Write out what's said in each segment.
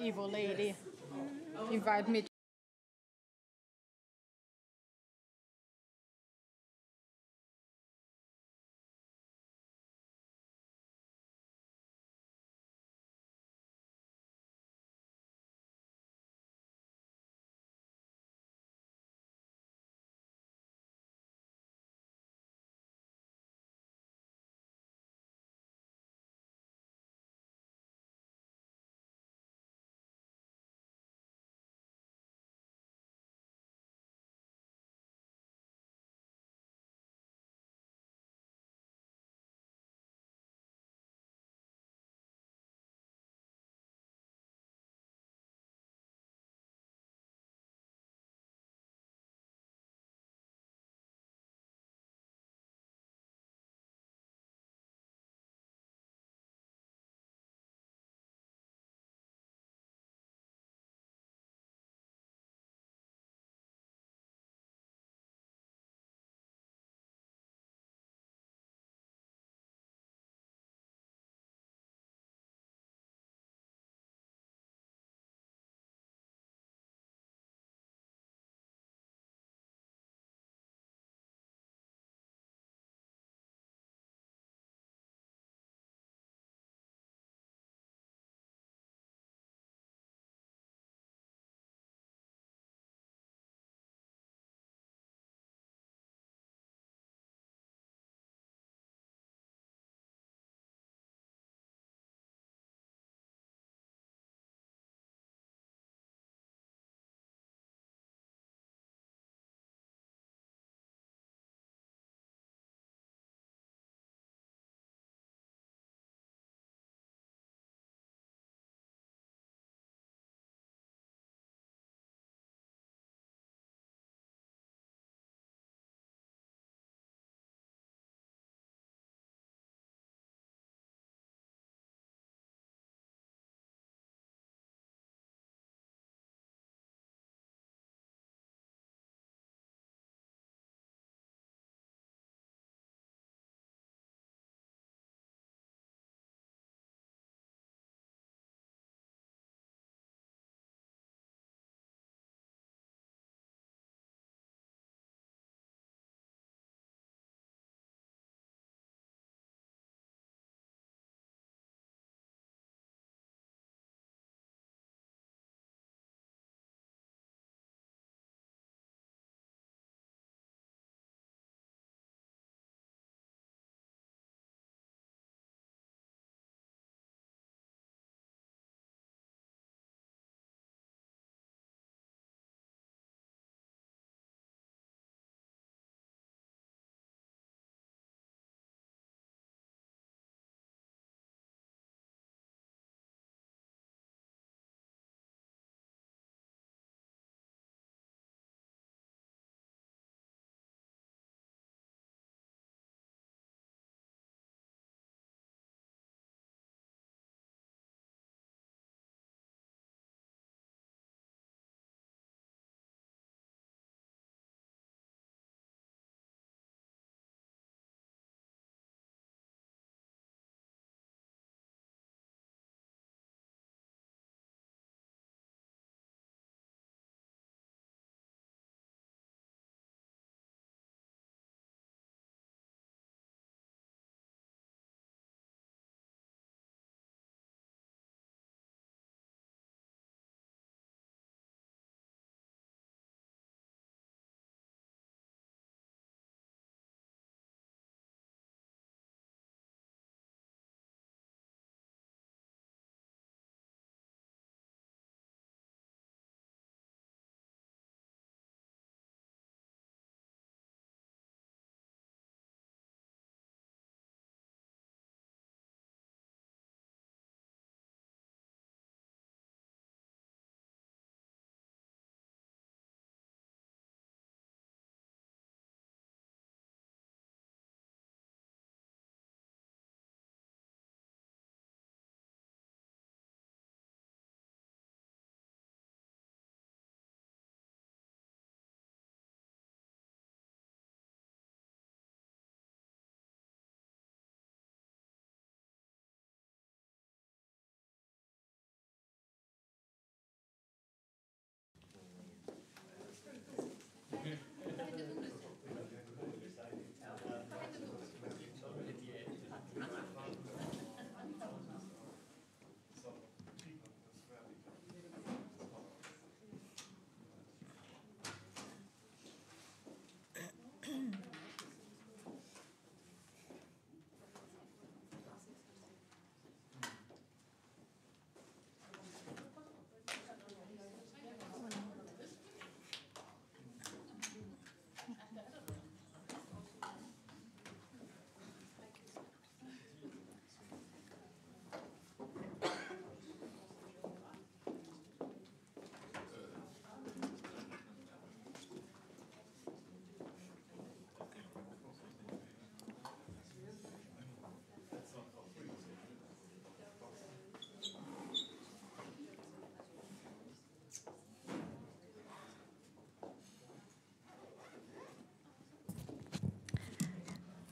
evil lady invite me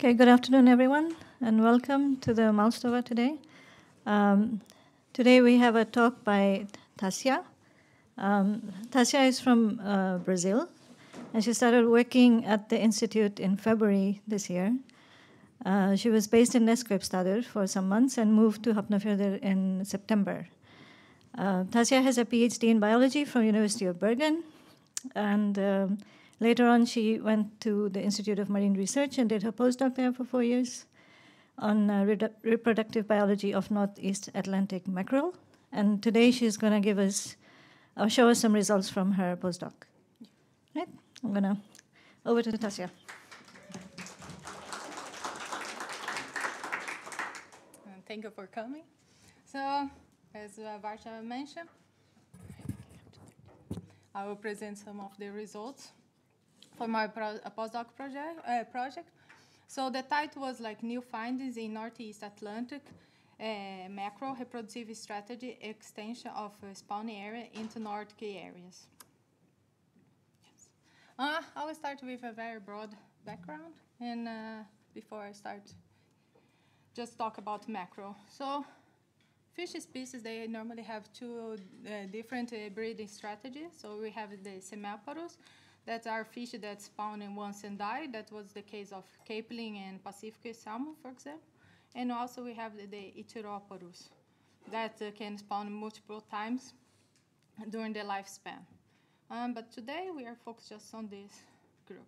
Okay, good afternoon, everyone, and welcome to the Málstofa today. Today we have a talk by Thassya. Thassya is from Brazil, and she started working at the Institute in February this year. She was based in Neskjöpstaður for some months and moved to Hafnarfjörður in September. Thassya has a PhD in biology from University of Bergen, and later on she went to the Institute of Marine Research and did her postdoc there for 4 years on reproductive biology of Northeast Atlantic mackerel. And today she's going to give us, show us some results from her postdoc. Right? I'm going to, over to Thassya. Thank you for coming. So, as Varsha mentioned, I will present some of the results for my postdoc project. So the title was like New Findings in Northeast Atlantic Mackerel Reproductive Strategy Extension of Spawning Area into Nordic areas. Yes. I will start with a very broad background, and before I start, just talk about mackerel. So fish species, they normally have two different breeding strategies. So we have the semaporus, that are fish that spawn in once and die. That was the case of capeling and Pacific salmon, for example. And also we have the Ichthyoporus that can spawn multiple times during the lifespan. But today we are focused just on this group.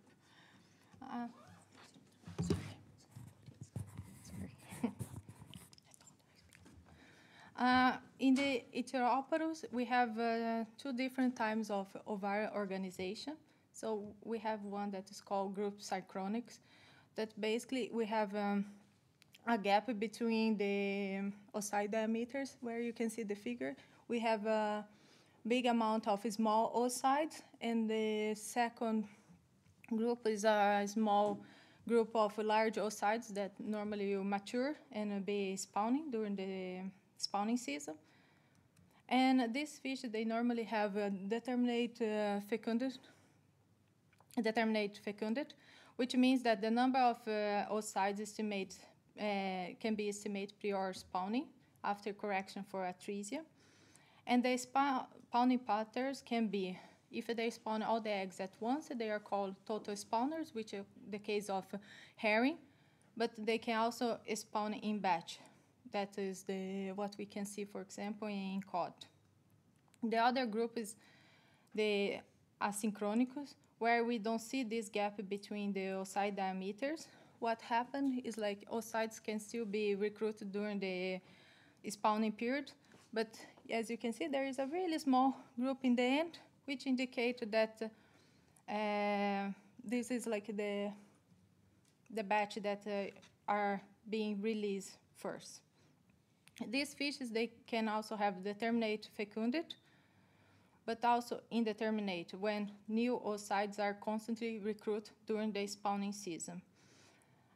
In the Ichthyoporus, we have two different types of ovarian organization. So we have one that is called group synchronics, that basically we have a gap between the oocyte diameters, where you can see the figure. We have a big amount of small oocytes, and the second group is a small group of large oocytes that normally will mature and be spawning during the spawning season. And these fish, they normally have a determinate fecunded, which means that the number of oocytes can be estimated prior spawning after correction for atresia. And the spawning patterns can be, if they spawn all the eggs at once, they are called total spawners, which is the case of herring, but they can also spawn in batch. That is what we can see, for example, in cod. The other group is the asynchronicus, where we don't see this gap between the oocyte diameters. What happened is like oocytes can still be recruited during the spawning period, but as you can see, there is a really small group in the end, which indicates that this is like the batch that are being released first. These fishes, they can also have determinate fecunded, but also indeterminate when new oocytes are constantly recruited during the spawning season.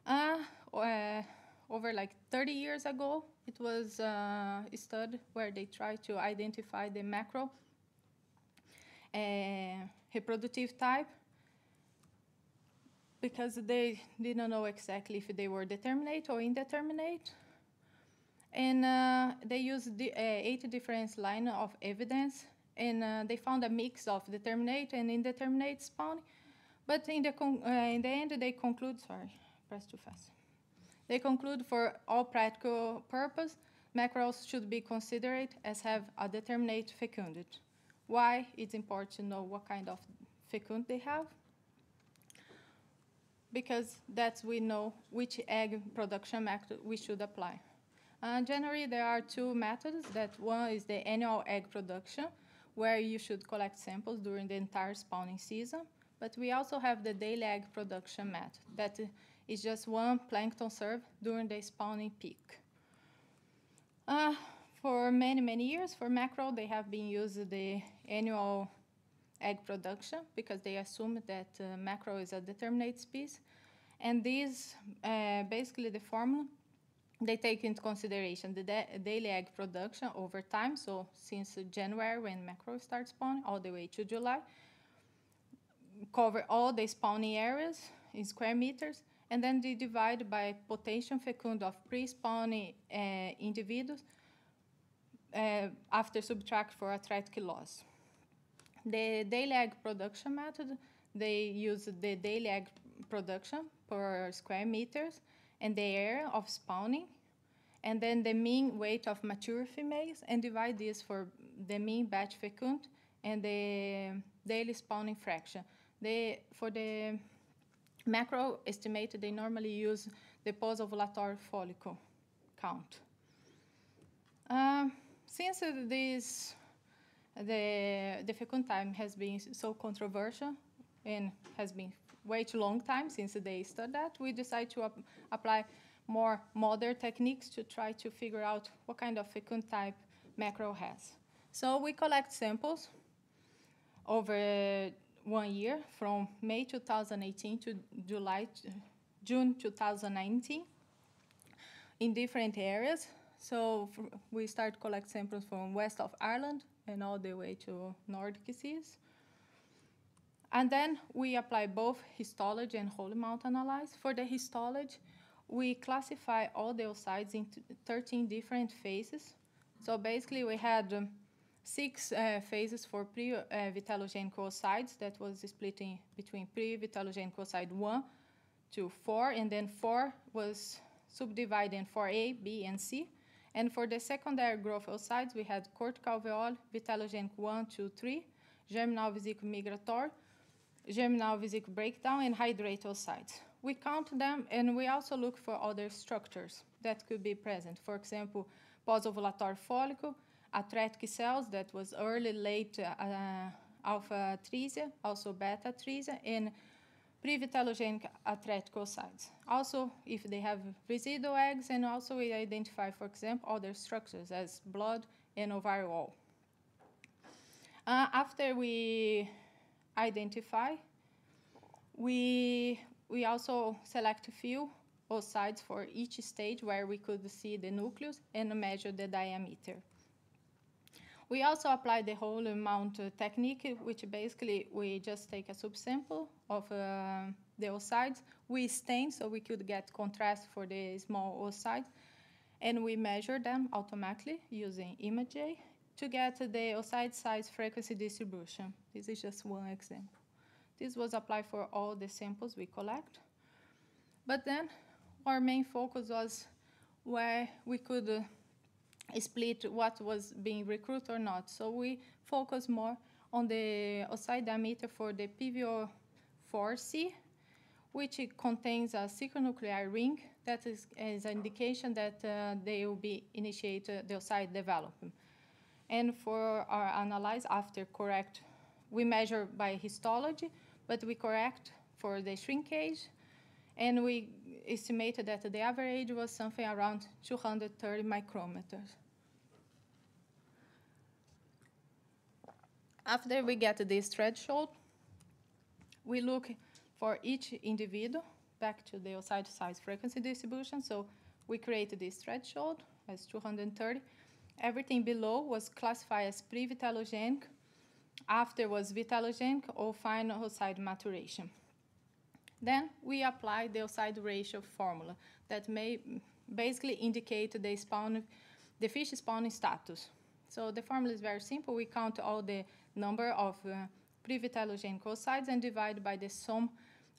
Over like 30 years ago, it was a study where they tried to identify the mackerel reproductive type, because they didn't know exactly if they were determinate or indeterminate. And they used 8 different lines of evidence, and they found a mix of determinate and indeterminate spawning. But in the end, they conclude, They conclude for all practical purpose, mackerels should be considered as have a determinate fecunded. Why? It's important to know what kind of fecund they have, because that's we know which egg production method we should apply. Generally, there are 2 methods. That one is the annual egg production, where you should collect samples during the entire spawning season. But we also have the daily egg production method. That is just one plankton serve during the spawning peak. For many, many years, for mackerel, they have been using the annual egg production because they assume that mackerel is a determinate species. And these, basically the formula, they take into consideration the daily egg production over time, so since January when mackerel starts spawning all the way to July, cover all the spawning areas in square meters, and then they divide by potential fecund of pre-spawning individuals after subtract for athletic loss. The daily egg production method, they use the daily egg production per square meters and the area of spawning, and then the mean weight of mature females, and divide this for the mean batch fecund and the daily spawning fraction. For the mackerel estimated, they normally use the post-ovulatory follicle count. Since the fecund time has been so controversial and has been way too long time since they studied that, we decided to apply more modern techniques to try to figure out what kind of fecund type mackerel has. So we collect samples over 1 year, from May 2018 to June 2019, in different areas. So we start collect samples from west of Ireland and all the way to Nordic Seas. And then we apply both histology and whole amount analysis. For the histology, we classify all the oocytes into 13 different phases. So basically, we had 6 phases for pre-vitellogenic oocytes that was split between pre-vitellogenic oocyte 1 to 4, and then 4 was subdivided in 4A, B, and C. And for the secondary growth oocytes, we had cortical alveoli, vitellogenic 1, 2, 3, germinal vesicle migratory, germinal vesicle breakdown, and hydrate oocytes. We count them, and we also look for other structures that could be present. For example, post-ovulatory follicle, athletic cells that was early, late alpha atresia, also beta atresia, and pre-vitellogenic athletic oocytes. Also, if they have residual eggs, and also we identify, for example, other structures as blood and ovarian wall. After we identify, we also select a few oocytes for each stage where we could see the nucleus and measure the diameter. We also apply the whole amount technique, which basically we just take a subsample of the oocytes. We stain so we could get contrast for the small oocytes, and we measure them automatically using ImageJ to get the oocyte size frequency distribution. This is just one example. This was applied for all the samples we collect. But then our main focus was where we could split what was being recruited or not. So we focus more on the oocyte diameter for the PVO4C, which contains a circumnuclear ring that is an indication that they will be initiated the oocyte development. And for our analysis, after correct, we measure by histology, but we correct for the shrinkage, and we estimated that the average was something around 230 micrometers. After we get this threshold, we look for each individual back to the oocyte size frequency distribution. So we created this threshold as 230. Everything below was classified as pre-vitellogenic. After was vitellogenic or final oocyte maturation. Then we apply the oocyte ratio formula that may basically indicate the fish spawning status. So the formula is very simple. We count all the number of pre-vitellogenic oocytes and divide by the sum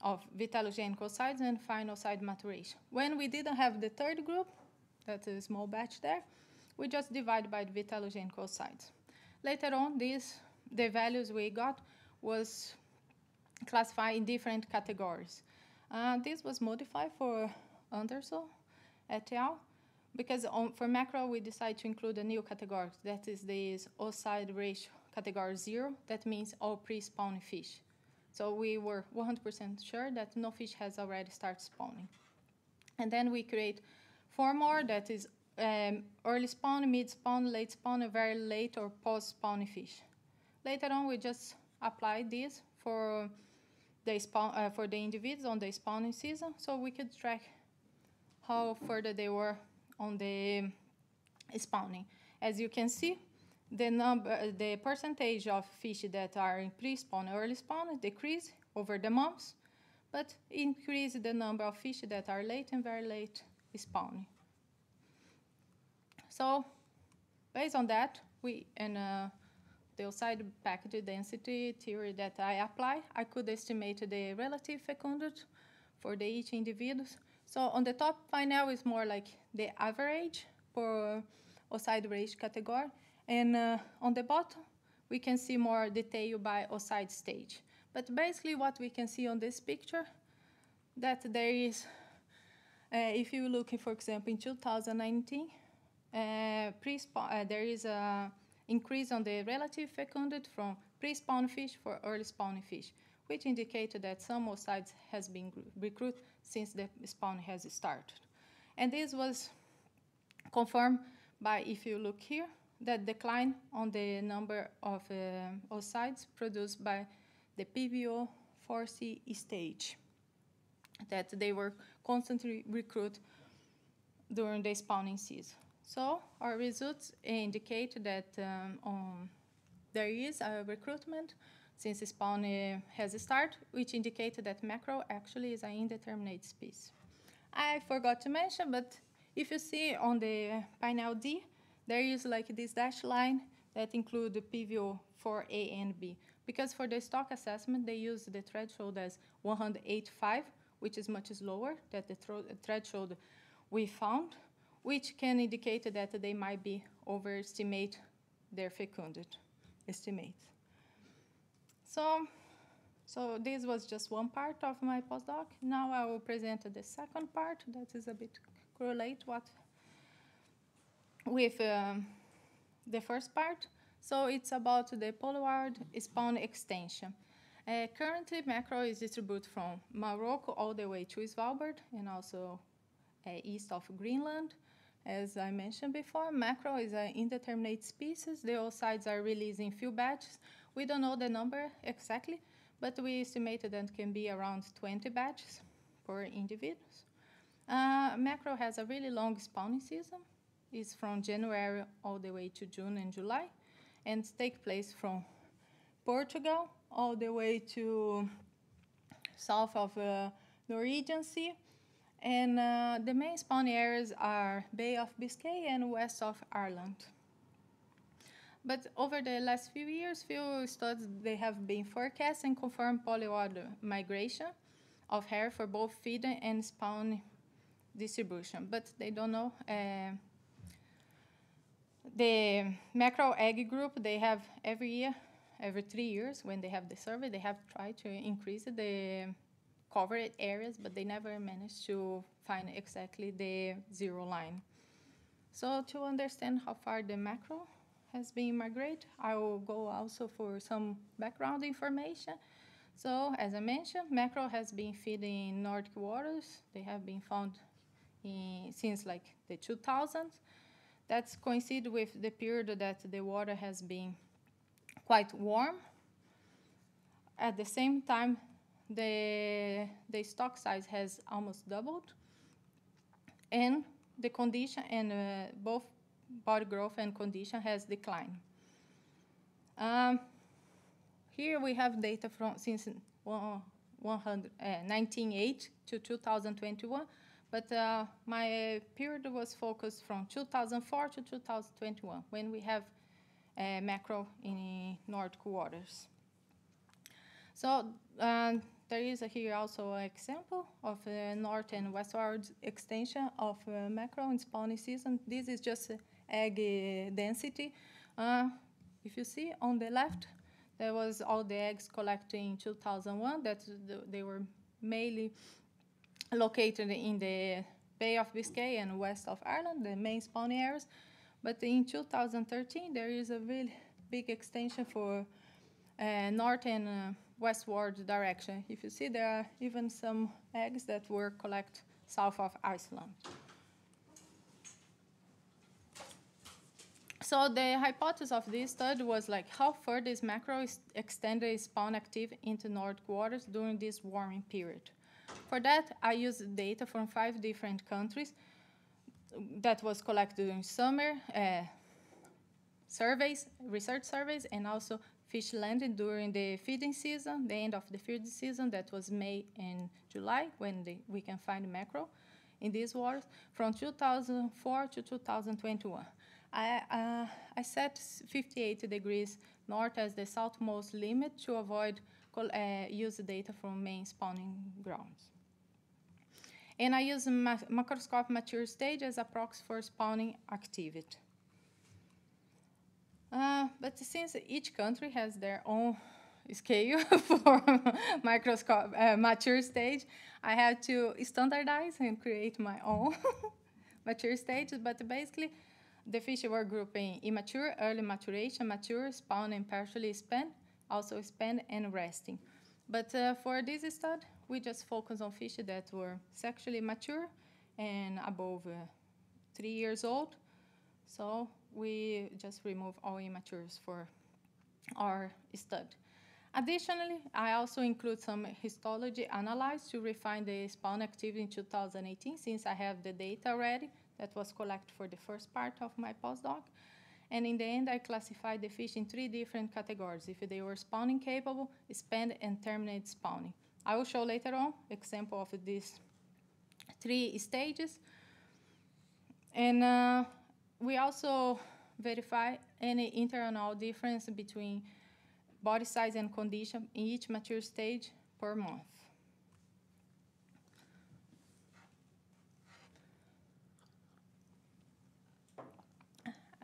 of vitellogenic oocytes and final oocyte maturation. When we didn't have the third group, that's a small batch there, we just divide by the vitellogenic oocytes. Later on, the values we got was classified in different categories. This was modified for Anderson et al. Because for mackerel, we decided to include a new category. That is this oocyte ratio category 0. That means all pre-spawning fish. So we were 100% sure that no fish has already started spawning. And then we create 4 more, that is early spawn, mid spawn, late spawn, and very late or post-spawning fish. Later on, we just apply this for the individuals on the spawning season, so we could track how further they were on the spawning. As you can see, the percentage of fish that are in pre-spawn, early spawn decrease over the months, but increase the number of fish that are late and very late spawning. So based on that, the outside package density theory that I apply, I could estimate the relative fecundity for each individuals. So on the top panel is more like the average for oocyte range category. And on the bottom, we can see more detail by oocyte stage. But basically what we can see on this picture, that there is, if you're looking, for example, in 2019, there is an increase on the relative fecundity from pre-spawn fish for early spawning fish, which indicated that some oocytes has been recruited since the spawn has started. And this was confirmed by, if you look here, that decline on the number of oocytes produced by the PVO 4C stage, that they were constantly recruited during the spawning season. So our results indicate that there is a recruitment since spawn has started, which indicated that mackerel actually is an indeterminate species. I forgot to mention, but if you see on the panel D, there is like this dashed line that include the PVO 4A and B. Because for the stock assessment, they use the threshold as 185, which is much lower than the threshold we found, which can indicate that they might be overestimate their fecundity estimates. So this was just one part of my postdoc. Now I will present the second part that is a bit correlate with the first part. So it's about the polyward spawn extension. Currently, mackerel is distributed from Morocco all the way to Svalbard and also east of Greenland. As I mentioned before, mackerel is an indeterminate species. The oocytes are released in few batches. We don't know the number exactly, but we estimated that it can be around 20 batches per individuals. Mackerel has a really long spawning season. It's from January all the way to June and July, and takes place from Portugal all the way to south of Norwegian Sea. And the main spawning areas are Bay of Biscay and west of Ireland. But over the last few years, few studies they have been forecast and confirmed polyward migration of hair for both feeding and spawn distribution. But they don't know. The mackerel egg group, they have every year, every 3 years, when they have the survey, they have tried to increase the covered areas, but they never managed to find exactly the zero line. So to understand how far the mackerel has been migrated, I will go also for some background information. So as I mentioned, mackerel has been feeding in Nordic waters. They have been found since like the 2000s. That's coincide with the period that the water has been quite warm. At the same time, the stock size has almost doubled, and the condition and both body growth and condition has declined. Here we have data from since 1908 to 2021, but my period was focused from 2004 to 2021, when we have mackerel in Nordic waters. So there is here also an example of north and westward extension of mackerel in spawning season. This is just egg density. If you see on the left, there was all the eggs collected in 2001 that they were mainly located in the Bay of Biscay and west of Ireland, the main spawning areas. But in 2013, there is a really big extension for north and westward direction. If you see, there are even some eggs that were collected south of Iceland. So the hypothesis of this study was like how far this mackerel extended spawn activity into Nordic waters during this warming period. For that, I used data from 5 different countries that was collected during summer, research surveys, and also fish landed during the feeding season, the end of the feeding season, that was May and July, when we can find mackerel in these waters, from 2004 to 2021. I set 58 degrees north as the southmost limit to avoid use data from main spawning grounds. And I use macroscopic mature stage as a proxy for spawning activity. But since each country has their own scale for mature stage, I had to standardize and create my own mature stages. But basically, the fish were grouped in immature, early maturation, mature, spawn, and partially spent, also spent and resting. But for this study, we just focus on fish that were sexually mature and above 3 years old. So we just remove all immatures for our study. Additionally, I also include some histology analysis to refine the spawn activity in 2018, since I have the data already that was collected for the first part of my postdoc. And in the end, I classified the fish in 3 different categories, if they were spawning capable, spent, and terminate spawning. I will show later on example of these 3 stages. And we also verify any internal difference between body size and condition in each mature stage per month.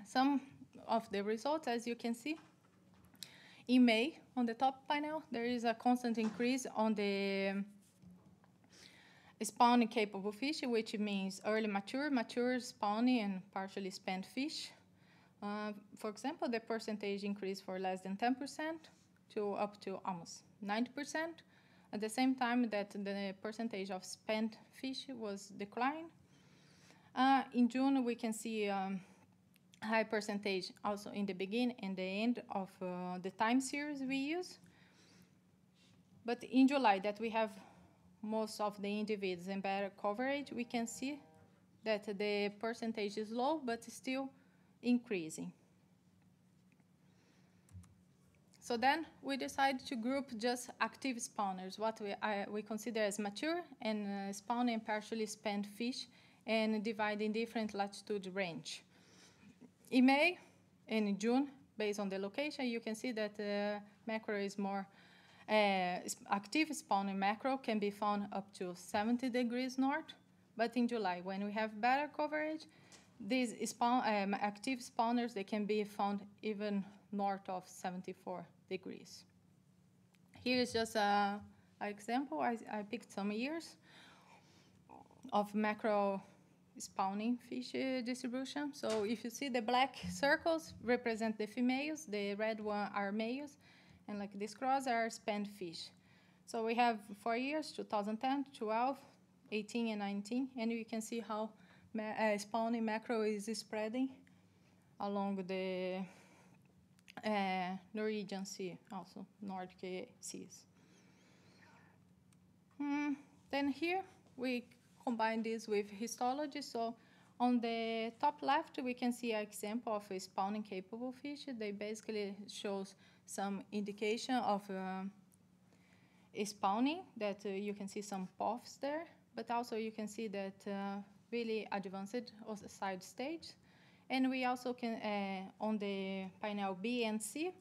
Some of the results, as you can see, in May, on the top panel, there is a constant increase on the spawning capable fish, which means early mature, mature, spawning, and partially spent fish. For example, the percentage increased for less than 10% to up to almost 90%. At the same time that the percentage of spent fish was declined. In June, we can see high percentage also in the beginning and the end of the time series we use. But in July, that we have most of the individuals and better coverage, we can see that the percentage is low, but still increasing. So then we decided to group just active spawners, what we consider as mature and spawn and partially spent fish, and divide in different latitude range. In May and in June, based on the location, you can see that mackerel is more active. Spawning mackerel can be found up to 70 degrees north. But in July, when we have better coverage, these active spawners, they can be found even north of 74 degrees. Here is just an example. I picked some years of mackerel spawning fish distribution. So if you see the black circles represent the females, the red one are males, and like this cross are spent fish. So we have 4 years, 2010, 12, 18, and 19, and you can see how spawning mackerel is spreading along the Norwegian Sea, also Nordic Seas. Then here we combine this with histology. So on the top left, we can see an example of a spawning capable fish. They basically shows some indication of spawning, that you can see some puffs there, but also you can see that really advanced side stage. And we also can, on the panel B and C,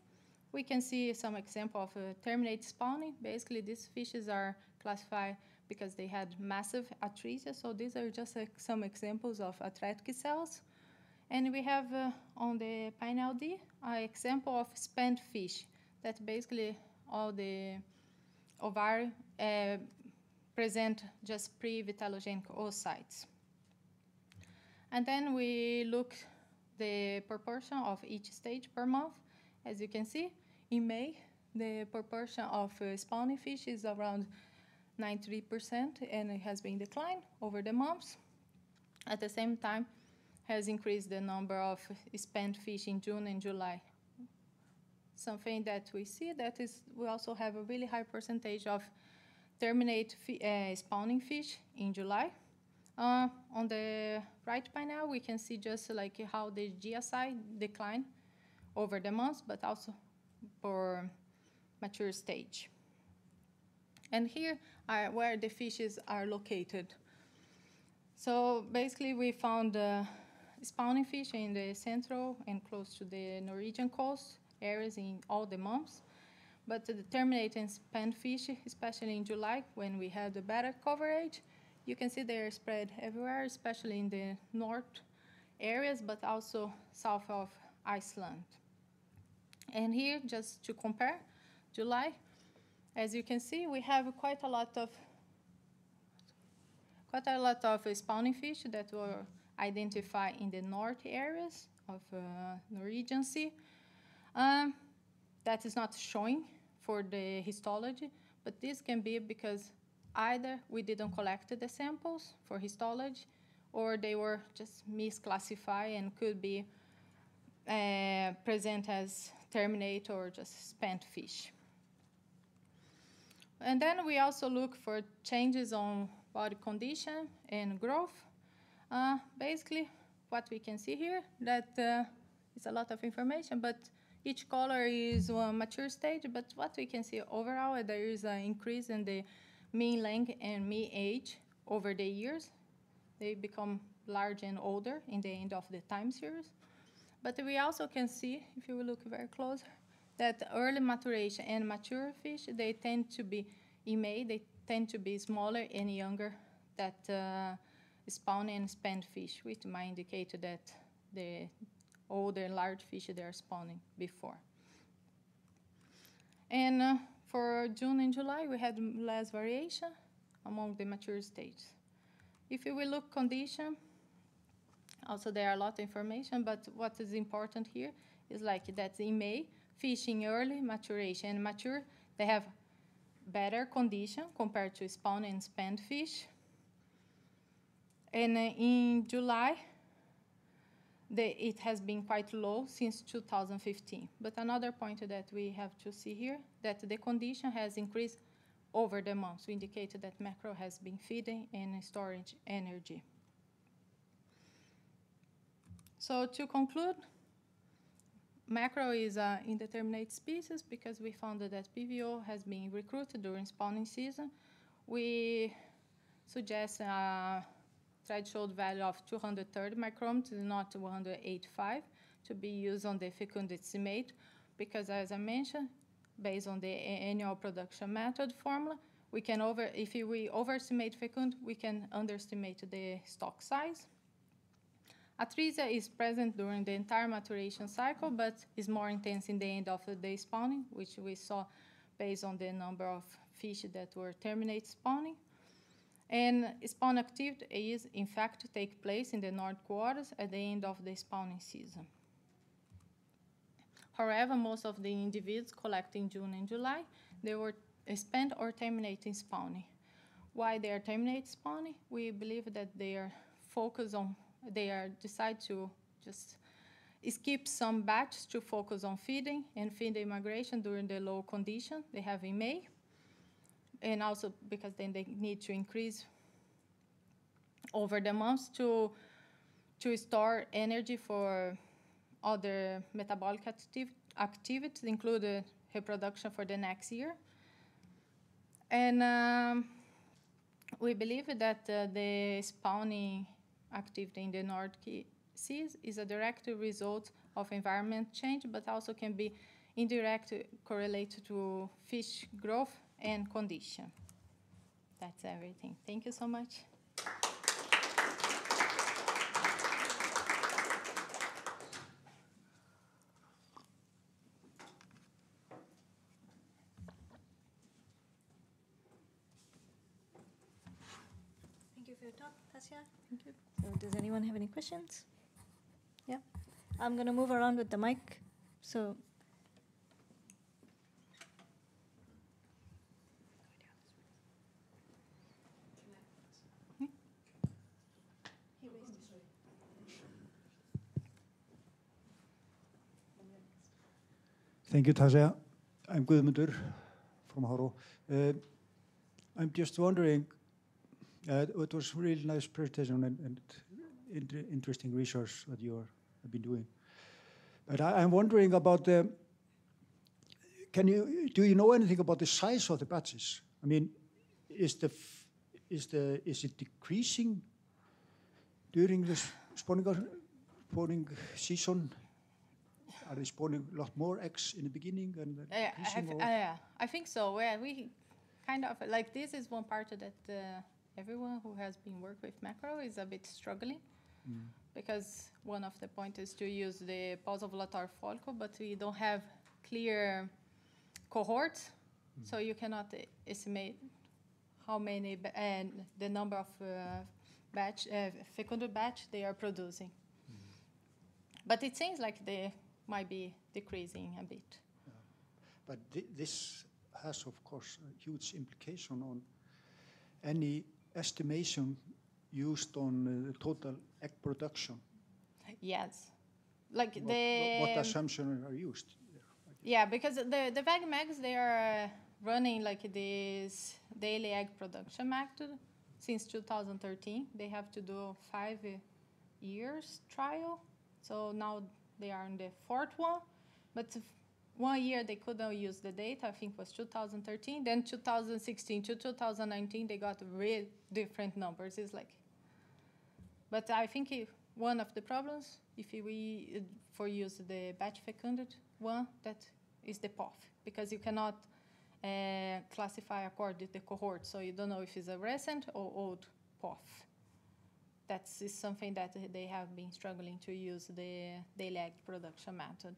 we can see some example of terminate spawning. Basically, these fishes are classified because they had massive atresia. So these are just some examples of atretic cells. And we have on the panel D, an example of spent fish, that basically all the ovari present just pre-vitellogenic oocytes. And then we look the proportion of each stage per month. As you can see, in May, the proportion of spawning fish is around 93%, and it has been declined over the months. At the same time, has increased the number of spent fish in June and July. Something that we see that is, we also have a really high percentage of terminate spawning fish in July. On the right panel, we can see just like how the GSI decline over the months, but also per mature stage. And here are where the fishes are located. So basically we found spawning fish in the central and close to the Norwegian coast areas in all the months. But the terminate and span fish, especially in July when we had the better coverage, you can see they're spread everywhere, especially in the north areas, but also south of Iceland. And here, just to compare, July, as you can see, we have quite a lot of spawning fish that were identified in the north areas of Norwegian Sea. That is not showing for the histology, but this can be because either we didn't collect the samples for histology, or they were just misclassified and could be present as terminate or just spent fish. And then we also look for changes on body condition and growth. Basically, what we can see here, that is a lot of information, but each color is one mature stage. But what we can see overall, there is an increase in the mean length and mean age over the years. They become large and older in the end of the time series. But we also can see, if you look very close, that early maturation and mature fish, they tend to be, in May, they tend to be smaller and younger than spawn and spent fish, which might indicate that the older and large fish, they are spawning before. And for June and July, we had less variation among the mature stages. If we look condition, also there are a lot of information, but what is important here is like that in May, fish in early maturation and mature, they have better condition compared to spawn and spent fish. And in July, it has been quite low since 2015. But another point that we have to see here, that the condition has increased over the months, to indicate that mackerel has been feeding and storage energy. So to conclude, mackerel is an indeterminate species because we found that PVO has been recruited during spawning season. We suggest a threshold value of 230 microns, not 185, to be used on the fecund estimate, because as I mentioned, based on the annual production method formula, we can if we overestimate fecund, we can underestimate the stock size. Atresia is present during the entire maturation cycle, but is more intense in the end of the day spawning, which we saw based on the number of fish that were terminate spawning. And spawn activity is, in fact, to take place in the north quarters at the end of the spawning season. However, most of the individuals collected in June and July, they were spent or terminating spawning. Why they are terminate spawning? We believe that they are focused on, decide to just skip some batches to focus on feeding and feed the migration during the low condition they have in May. And also because then they need to increase over the months to store energy for other metabolic activities, including reproduction for the next year. And we believe that the spawning activity in the Nordic Seas is a direct result of environment change, but also can be indirectly correlated to fish growth and condition. That's everything. Thank you so much. Thank you for your talk, Thassya. Thank you. So does anyone have any questions? Yeah. I'm going to move around with the mic. So Thank you, Thassya. I'm Guðmundur from Haro. I'm just wondering, it was really nice presentation and interesting research that you have been doing. But I'm wondering about do you know anything about the size of the batches? I mean, is it decreasing during the spawning season? Are they spawning a lot more eggs in the beginning and then decreasing? I think so. Yeah, we kind of like this is one part that everyone who has been worked with mackerel is a bit struggling. Because one of the points is to use the pulse-ovulatory follicle, but we don't have clear cohorts, so you cannot estimate how many and the number of fecunded batch they are producing. But it seems like they might be decreasing a bit. But this has, of course, a huge implication on any estimation used on the total egg production. Yes. Like what assumptions are used? Yeah, because the VAG-MAGs, they are running like this daily egg production method since 2013. They have to do 5 years trial. So now they are in the 4th one. But 1 year they couldn't use the data, I think it was 2013. Then 2016 to 2019, they got really different numbers. It's like, but I think one of the problems, if we for use the batch fecunded one, that is the POF, because you cannot classify according to the cohort, so you don't know if it's a recent or old POF. That is something that they have been struggling to use the daily egg production method.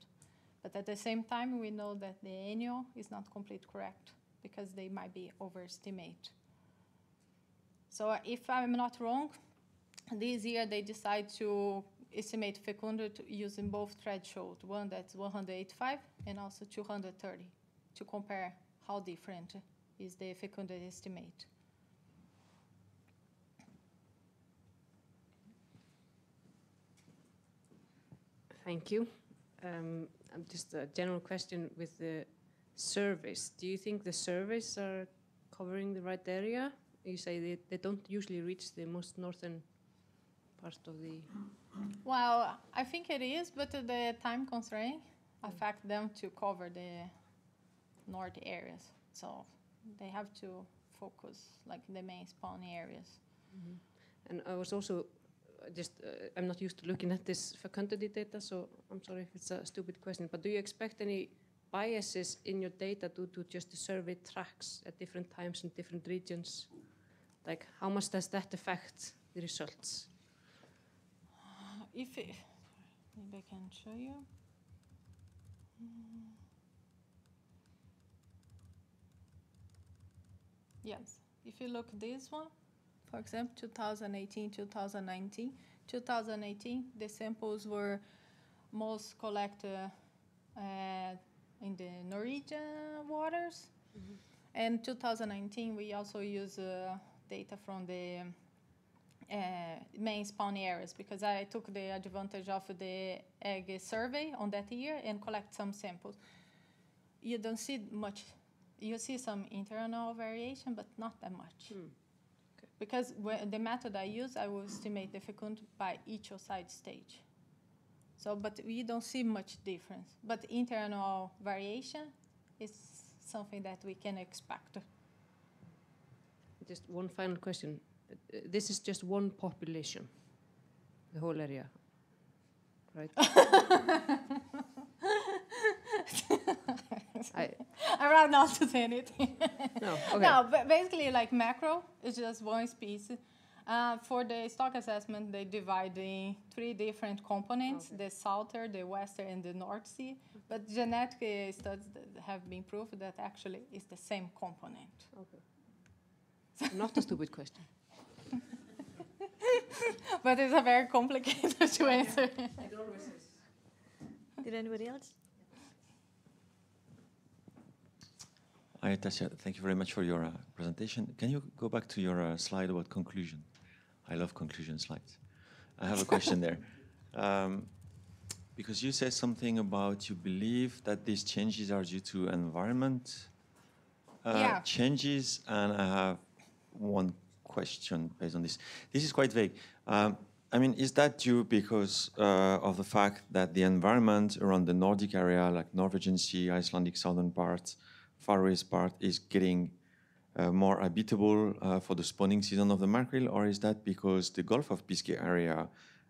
But at the same time, we know that the annual is not completely correct because they might be overestimate. So if I'm not wrong, this year they decide to estimate fecunded using both thresholds, one that's 185 and also 230, to compare how different is the fecunded estimate. Thank you. Just a general question with the surveys. Do you think the surveys are covering the right area? You say they don't usually reach the most northern part of the... Well, I think it is, but the time constraint affect them to cover the north areas. So they have to focus like the main spawning areas. And I was also I'm not used to looking at this fecundity data, so I'm sorry if it's a stupid question, but do you expect any biases in your data due to just the survey tracks at different times in different regions? Like, how much does that affect the results? Maybe I can show you. Yes, if you look at this one, for example, 2018, 2019. 2018, the samples were most collected in the Norwegian waters. And 2019, we also use data from the main spawning areas, because I took the advantage of the egg survey on that year and collect some samples. You don't see much. You see some internal variation, but not that much. Okay. Because the method I use, I will estimate the fecund by each oocyte stage. So, but we don't see much difference. But internal variation is something that we can expect. Just one final question. This is just one population, the whole area, right? I'd rather not to say anything. No, okay. No, but basically, like mackerel is just one species. For the stock assessment, they divide in 3 different components: the southern, the western, and the North Sea. But genetic studies that have been proved that actually it's the same component. Okay. Not a stupid question. But it's a very complicated to answer. It always is. Did anybody else? Hi, Thassya. Thank you very much for your presentation. Can you go back to your slide about conclusion? I love conclusion slides. I have a question there. Because you said something about you believe that these changes are due to environment changes, and I have one question based on this. This is quite vague. I mean, is that due because of the fact that the environment around the Nordic area, like Norwegian Sea, Icelandic southern part, Faroe part, is getting more habitable for the spawning season of the mackerel, or is that because the Gulf of Biscay area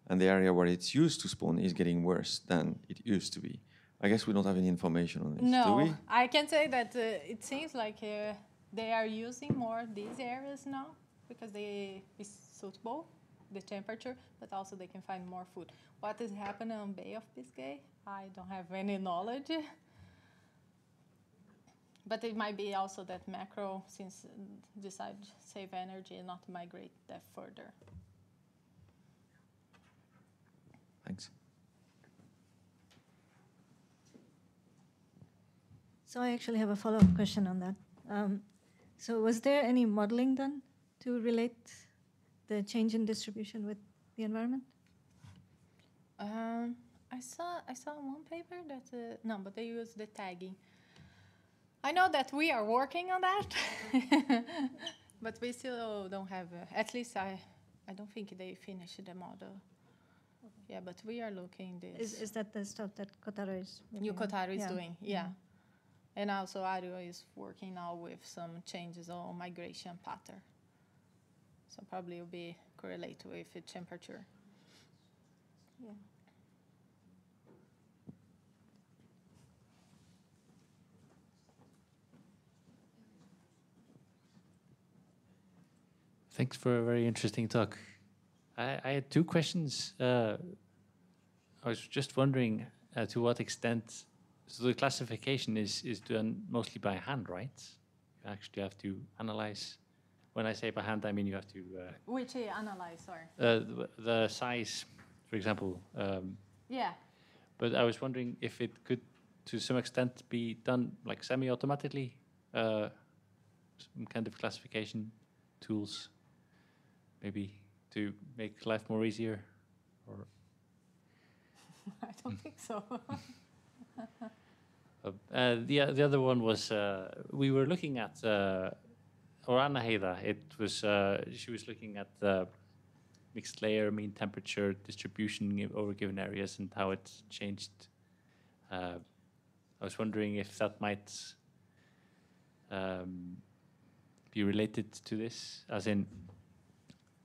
and the area where it's used to spawn is getting worse than it used to be? I guess we don't have any information on this, do we? No, I can say that it seems like they are using more these areas now because they is suitable, the temperature, but also they can find more food. What is happening on Bay of Biscay? I don't have any knowledge. But it might be also that mackerel, since decide to save energy and not migrate that further. Thanks. So I actually have a follow-up question on that. So was there any modeling done to relate the change in distribution with the environment? I saw one paper that no, but they use the tagging. I know that we are working on that, but we still don't have. At least I don't think they finished the model. Okay. Yeah, but we are looking this. Is that the stuff that Kotaro is? Kotaro is doing? Yeah. And also Ario is working now with some changes on migration pattern. So probably it will be correlated with the temperature. Yeah. Thanks for a very interesting talk. I had two questions. I was just wondering to what extent, so the classification is done mostly by hand, right? You actually have to analyze. When I say by hand, I mean you have to... Which analyze, sorry? The size, for example. Yeah. But I was wondering if it could, to some extent, be done like semi-automatically, some kind of classification tools, maybe to make life more easier, or I don't think so. the other one was we were looking at Orana Heida. It was she was looking at the mixed layer mean temperature distribution over given areas and how it's changed. I was wondering if that might be related to this, as in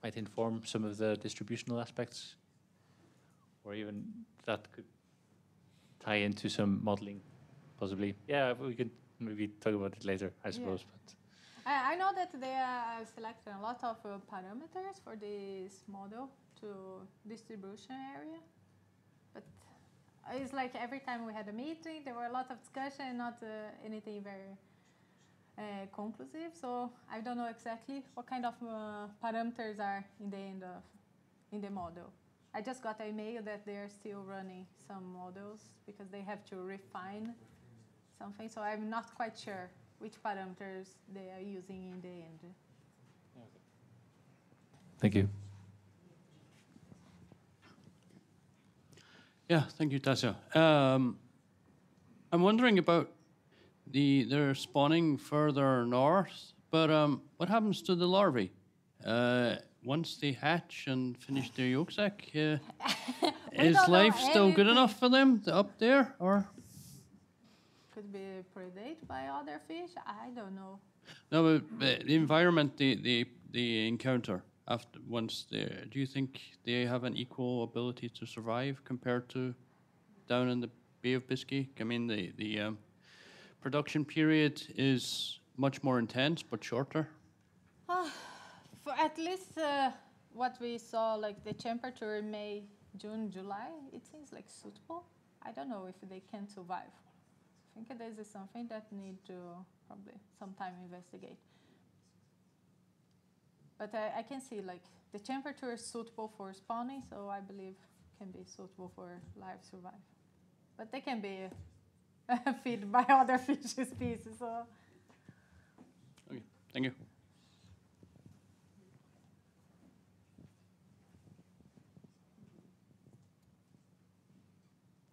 might inform some of the distributional aspects, or even that could tie into some modeling, possibly. Yeah, we could maybe talk about it later, I suppose. Yeah. But I know that they are selecting a lot of parameters for this model to distribution area, but it's like every time we had a meeting, there were a lot of discussion, not anything very conclusive. So I don't know exactly what kind of parameters are in the end of in the model. I just got an email that they're still running some models because they have to refine something. So I'm not quite sure which parameters they are using in the end. thank you. Yeah, thank you, Thassya. I'm wondering about they're spawning further north, but what happens to the larvae? Once they hatch and finish their yolk sac, is life still good enough for them up there, or? Could be predated by other fish. I don't know. No, but the environment they encounter after once they, do you think they have an equal ability to survive compared to down in the Bay of Biscay? I mean, the production period is much more intense but shorter. For at least what we saw, like the temperature in May, June, July, it seems like suitable. I don't know if they can survive. I think this is something that need to probably sometime investigate. But I can see like the temperature is suitable for spawning, so I believe can be suitable for live survival. But they can be fed by other fish species. So. Okay, thank you.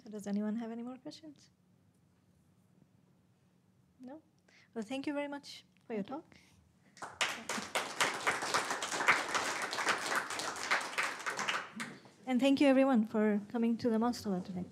So does anyone have any more questions? No? Well, thank you very much for your talk. And thank you everyone for coming to the Málstofa today.